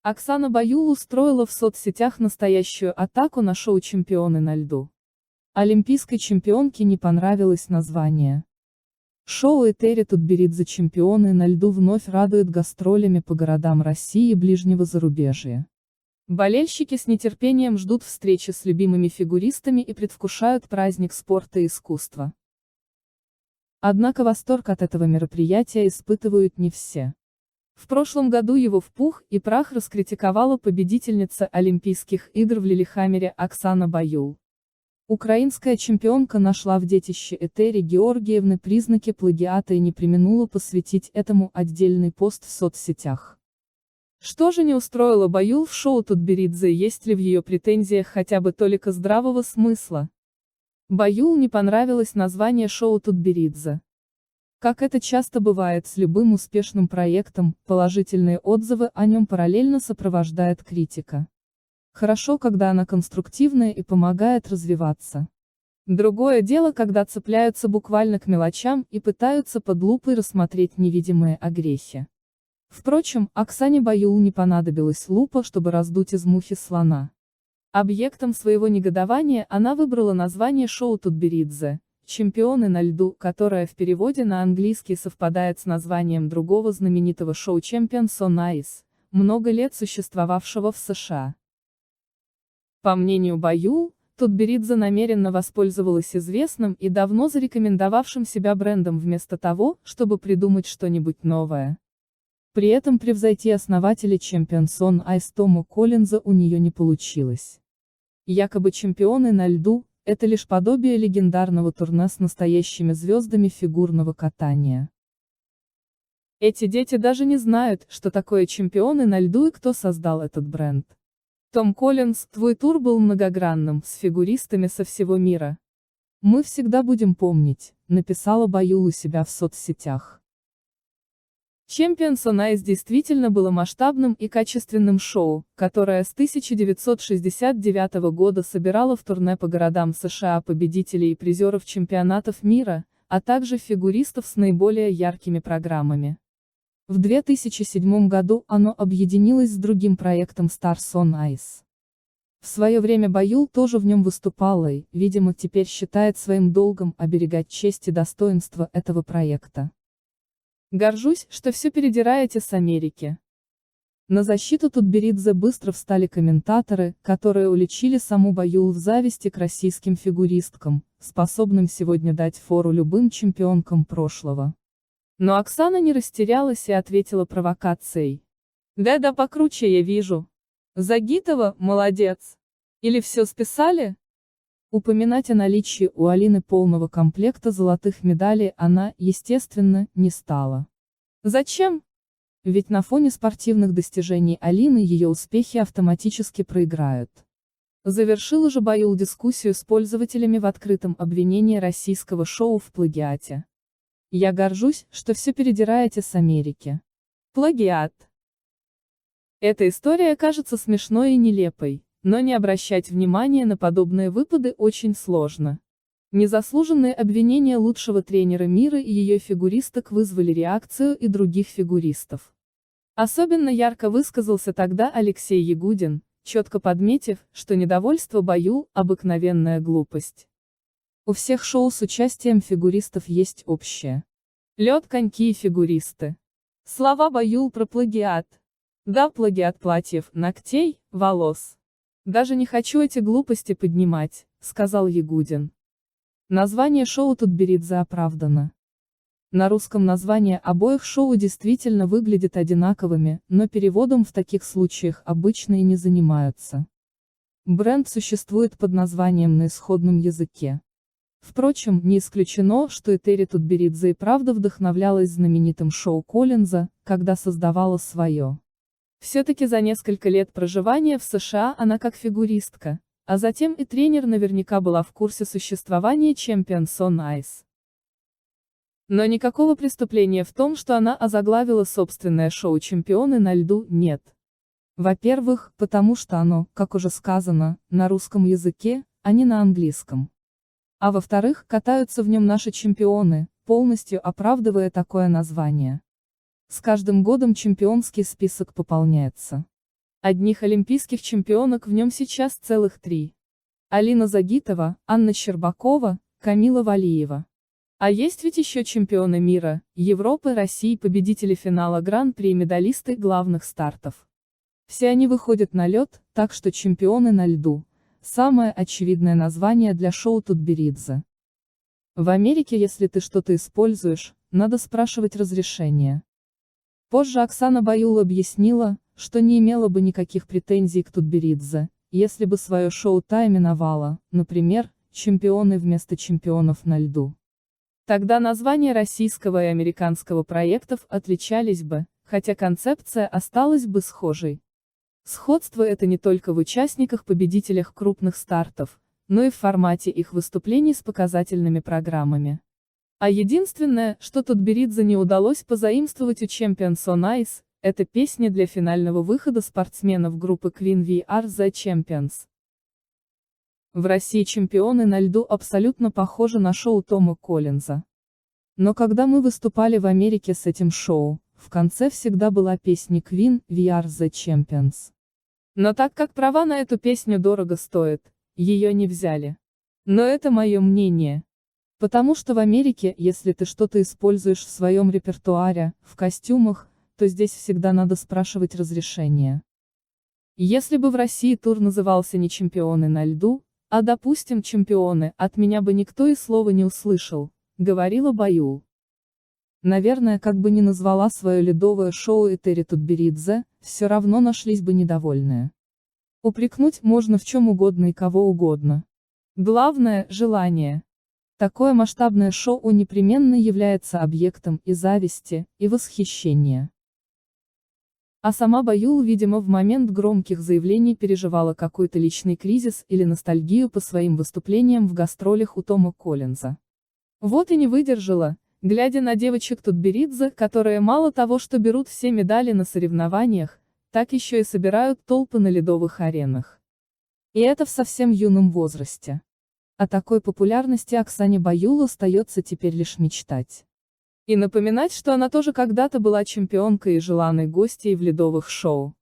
Оксана Баюл устроила в соцсетях настоящую атаку на шоу «Чемпионы на льду». Олимпийской чемпионке не понравилось название. Шоу Этери Тутберидзе «Чемпионы на льду» вновь радует гастролями по городам России и ближнего зарубежья. Болельщики с нетерпением ждут встречи с любимыми фигуристами и предвкушают праздник спорта и искусства. Однако восторг от этого мероприятия испытывают не все. В прошлом году его в пух и прах раскритиковала победительница Олимпийских игр в Лилихаммере Оксана Баюл. Украинская чемпионка нашла в детище Этери Георгиевны признаки плагиата и не преминула посвятить этому отдельный пост в соцсетях. Что же не устроило Баюл в шоу Тутберидзе, есть ли в ее претензиях хотя бы толика здравого смысла? Баюл не понравилось название шоу Тутберидзе. Как это часто бывает с любым успешным проектом, положительные отзывы о нем параллельно сопровождает критика. Хорошо, когда она конструктивная и помогает развиваться. Другое дело, когда цепляются буквально к мелочам и пытаются под лупой рассмотреть невидимые огрехи. Впрочем, Оксане Баюл не понадобилась лупа, чтобы раздуть из мухи слона. Объектом своего негодования она выбрала название шоу Тутберидзе «Чемпионы на льду», которое в переводе на английский совпадает с названием другого знаменитого шоу Champions on Ice, много лет существовавшего в США. По мнению Баюл, Тутберидзе намеренно воспользовалась известным и давно зарекомендовавшим себя брендом вместо того, чтобы придумать что-нибудь новое. При этом превзойти основателя Champions on Ice Тома Коллинза у нее не получилось. Якобы «Чемпионы на льду» — это лишь подобие легендарного турне с настоящими звездами фигурного катания. Эти дети даже не знают, что такое «Чемпионы на льду» и кто создал этот бренд. Том Коллинз, твой тур был многогранным, с фигуристами со всего мира. Мы всегда будем помнить, написала Баюл у себя в соцсетях. Champions on Ice действительно было масштабным и качественным шоу, которое с 1969 года собирало в турне по городам США победителей и призеров чемпионатов мира, а также фигуристов с наиболее яркими программами. В 2007 году оно объединилось с другим проектом Stars on Ice. В свое время Баюл тоже в нем выступала и, видимо, теперь считает своим долгом оберегать честь и достоинство этого проекта. Горжусь, что все передираете с Америки. На защиту Тутберидзе быстро встали комментаторы, которые уличили саму Баюл в зависти к российским фигуристкам, способным сегодня дать фору любым чемпионкам прошлого. Но Оксана не растерялась и ответила провокацией. Да покруче я вижу. Загитова, молодец. Или все списали? Упоминать о наличии у Алины полного комплекта золотых медалей она, естественно, не стала. Зачем? Ведь на фоне спортивных достижений Алины ее успехи автоматически проиграют. Завершила же Баюл дискуссию с пользователями в открытом обвинении российского шоу в плагиате. Я горжусь, что все передираете с Америки. Плагиат. Эта история кажется смешной и нелепой. Но не обращать внимания на подобные выпады очень сложно. Незаслуженные обвинения лучшего тренера мира и ее фигуристок вызвали реакцию и других фигуристов. Особенно ярко высказался тогда Алексей Ягудин, четко подметив, что недовольство Баюл – обыкновенная глупость. У всех шоу с участием фигуристов есть общее. Лед, коньки и фигуристы. Слова Баюл про плагиат. Да, плагиат платьев, ногтей, волос. Даже не хочу эти глупости поднимать, сказал Ягудин. Название шоу Тутберидзе оправдано. На русском название обоих шоу действительно выглядят одинаковыми, но переводом в таких случаях обычно и не занимаются. Бренд существует под названием на исходном языке. Впрочем, не исключено, что Этери Тутберидзе и правда вдохновлялась знаменитым шоу Коллинза, когда создавала свое. Все-таки за несколько лет проживания в США она как фигуристка, а затем и тренер наверняка была в курсе существования Champions on Ice. Но никакого преступления в том, что она озаглавила собственное шоу «Чемпионы на льду», нет. Во-первых, потому что оно, как уже сказано, на русском языке, а не на английском. А во-вторых, катаются в нем наши чемпионы, полностью оправдывая такое название. С каждым годом чемпионский список пополняется. Одних олимпийских чемпионок в нем сейчас целых 3. Алина Загитова, Анна Щербакова, Камила Валиева. А есть ведь еще чемпионы мира, Европы, России, победители финала Гран-при и медалисты главных стартов. Все они выходят на лед, так что чемпионы на льду – самое очевидное название для шоу Тутберидзе. В Америке, если ты что-то используешь, надо спрашивать разрешение. Позже Оксана Баюл объяснила, что не имела бы никаких претензий к Тутберидзе, если бы свое шоу та именовала, например, «Чемпионы вместо чемпионов на льду». Тогда названия российского и американского проектов отличались бы, хотя концепция осталась бы схожей. Сходство это не только в участниках-победителях крупных стартов, но и в формате их выступлений с показательными программами. А единственное, что Тутберидзе не удалось позаимствовать у Champions on Ice, это песня для финального выхода спортсменов группы Queen We Are The Champions. В России чемпионы на льду абсолютно похожи на шоу Тома Коллинза. Но когда мы выступали в Америке с этим шоу, в конце всегда была песня Queen We Are The Champions. Но так как права на эту песню дорого стоят, ее не взяли. Но это мое мнение. Потому что в Америке, если ты что-то используешь в своем репертуаре, в костюмах, то здесь всегда надо спрашивать разрешение. Если бы в России тур назывался не «Чемпионы на льду», а, допустим, «Чемпионы», от меня бы никто и слова не услышал, говорила Баюл. Наверное, как бы ни назвала свое ледовое шоу Этери Тутберидзе, все равно нашлись бы недовольные. Упрекнуть можно в чем угодно и кого угодно. Главное – желание. Такое масштабное шоу непременно является объектом и зависти, и восхищения. А сама Баюл, видимо, в момент громких заявлений переживала какой-то личный кризис или ностальгию по своим выступлениям в гастролях у Тома Коллинза. Вот и не выдержала, глядя на девочек Тутберидзе, которые мало того, что берут все медали на соревнованиях, так еще и собирают толпы на ледовых аренах. И это в совсем юном возрасте. О такой популярности Оксане Баюл остается теперь лишь мечтать. И напоминать, что она тоже когда-то была чемпионкой и желанной гостьей в ледовых шоу.